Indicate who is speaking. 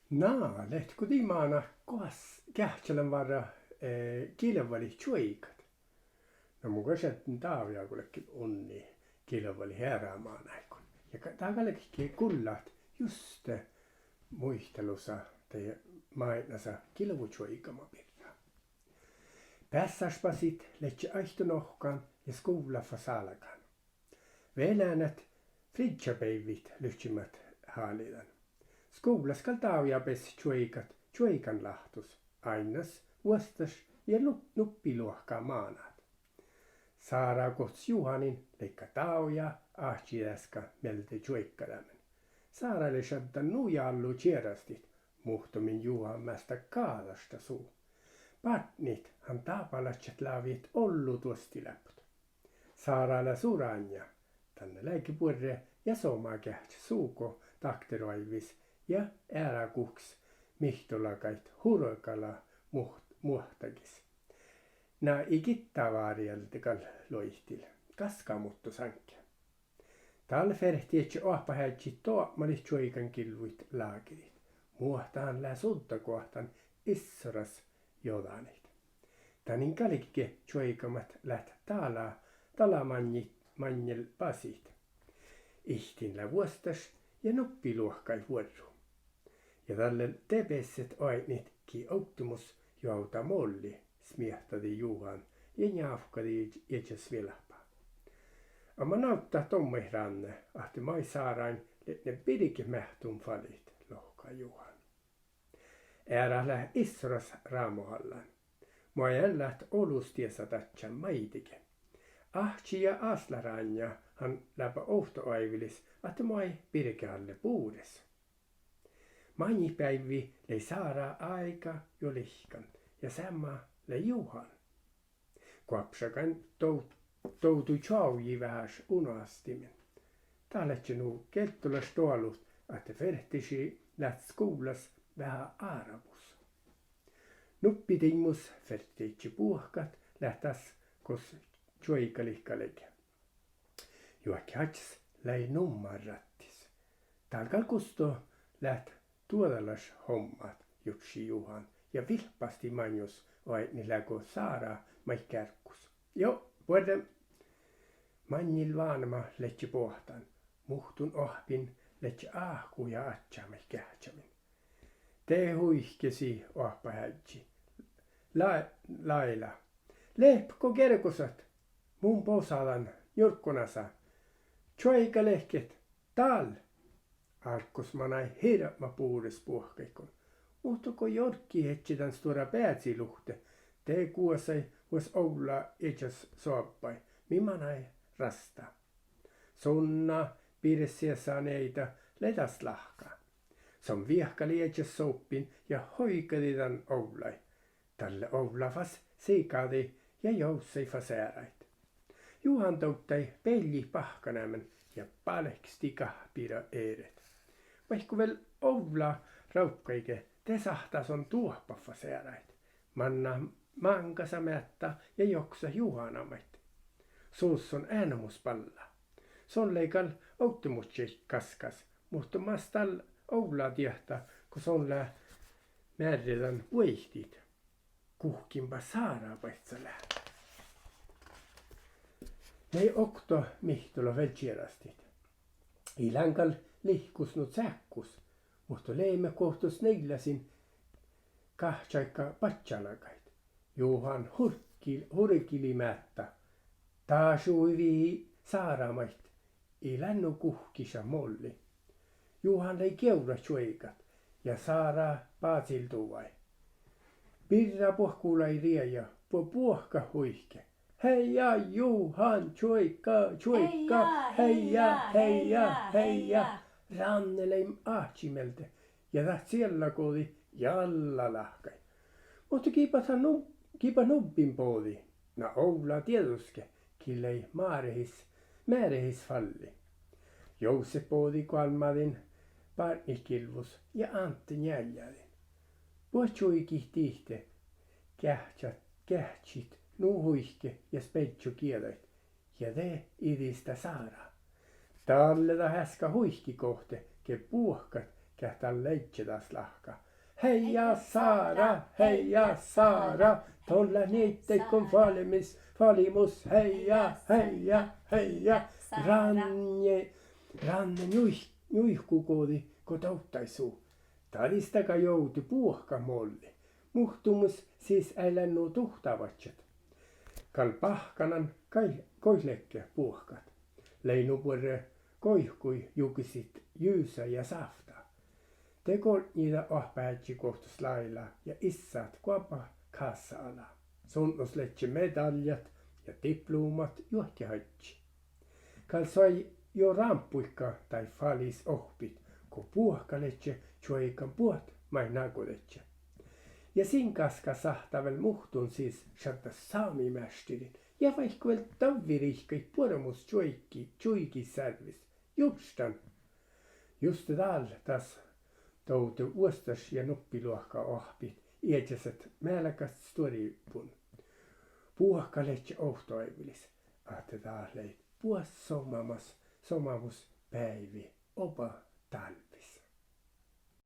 Speaker 1: Naalet, kun tiimaana kohas kähtselen varra kilvali tjuikat. No mun kasettin taavia kullekin onni kilvali heräämaan aikon. Ja takallekin kullat just muistelussa tai mainasa kilvutjuikama pirra. Päässäspä sit letse aihtonohkan ja skuulaffa salkan. Velänät fridjapeivit lyhtsimät haalidan. Skolas skal taavia pes tjuikan lahtus, ainas, vuostas ja nuppiluokkaa maanat. Saara kohts Juhanin leikka taavia ahtiäska melte tjuikkadamen. Saara leshatta nujallu tjerastit, muhtomin Juhan mästä kaadasta suu. Patnit han taapalatset laavit ollu tuosti läput. Saaralla suranja, tänne läikipurre ja somaa kähtsä suuko takteroivis ja äärakuks mihtolakait hurokala muhtagis. Nää ikittavaarieltikal loihtil, kaskamuttu sankke. Tal ferhtietsä ohpahäitsi toopmalis tjoikan kilvuit laakirit. Muhtaan lää sultakohtan issoras jodanit. Tänin kalikke tjoikamat läht talamanjel pasit. Ihtin vuostas ja nuppiluokkai vuorru. Ja tälle tepesset ainitkin optimus jouta molli smiehtadi Juhan ja njafkadi etsäs vilapa. Amma nauttaa tomme ranne, ahti mai saarain, ne pidike mähtun falit, lohka Juhan. Ära lähe isras raamohallan. Mua jällät olustiesa tatsän maitike. Ahti ja aslaranja han läpä ohtoaivilis, että moi pirkealle puudes. Manipäivi lei saara aika jo lihkan ja sama lei Juhan. Kuapsakan toutu tjauji vähäs unastimen. Tälletse nuu kelttulas tuolut, että ferhtisi läht skuulas vähän aarabus. Nuppitimmus ferhteitsi puhkat lähtäs kos tjoikalihkaleke. Juokki hats läi nummarrattis. Talkal kusto läht tuodalas hommat jutsi Juhan ja vilppasti manjus vaini läko saara mai kärkkus. Jo, vuode manjil vaanama letse pohtan. Muhtun ohpin letse ahku ja atsamai kähtsämin. Te huihkesi ohpahäitsi. Laila. Lepko kerkusat. Mun posalan jurkkunasa. Tjoikalehket. Tal. Alkkus manai hirma puudes puhkeikon. Muhtuko jorkki hetsitän stora päätsiluhte. Te kuosai vois olla etsäs sooppai. Mimanai rasta. Sonna pirsiä saneita letas lahkaa. Som viehkali etsäs soppin ja hoikaditan oulai. Tälle oulafas siikadi ja joussei fasäärait. Juhan touttai pelli pahkanämän ja paleksti kahpira eeret. Vaikka vel oula raukkaike, te sahtas on tuoppaffa säärait. Manna mankasa mättä ja joksa Juhanamait. Suus on äänemuspalla. Son leikal auttimutsi kaskas, mutta mastal oula tiehtä, kun son lää määritän vuihtit. Kuhkimpa saara paitsa lää. Nei okto mihtola veltsierastit. Ilankal lihkusnut säkkus, mutta leimme kohtus neilläsin kahtsaikka patsalakait. Juhan hurkilimättä. Taasui vii saaramait. Ilännu kuhkisa molli. Juhan lei keura tjoikat ja saara paatsiltuvai. Pirra puhkuulai rieja, puhka huihke. Heija Juhan, tjoikka, heija. Ranneleim ahtsimelte ja täht siellä koodi jalla lahkai. Mutta kiipa nubbin poodi. Na oula tietuske, killei määrehis falli. Jouse poodi kalmadin parnikilvus ja Antti njäljädin. Puhtsuikih tihte, kähtsit, nuhuihke ja spetsu kielait. Ja te idistä saara. Talleda häskä huihki kohte, ke puhkat kähtää leitse taas lahka. Heija Saara, tolla niitte kun falimus, heija, ranne juihkukoodi, kun tauttaisuu. Talistaka jouti puhka molli. Muhtumus siis äilännu tuhtavatsat. Kal pahkanan koihlekke puhkat. Leinupuore koihkui jukisit jyysä ja safta. Teko niitä ahpäätsi kohtus lailla ja issaat kuapa kassala. Sunnos letse medaljat ja diplomat juhtihajtsi. Kal sai jo rampuikka tai falis ohpit, kun puhka letse tjoikan puht mai nakuletse. Ja sin kaska sahtavel muhtun siis shanta saamimästirin ja vaikka tavvirihkai puremus tjoiki särvis. Just täällä taas toutu uostas ja nuppiluokka ohpit iätsäset määläkäst storipun. Puhka letse ohtoivilis, ahte taas leit puas somamus päivi opa talvis.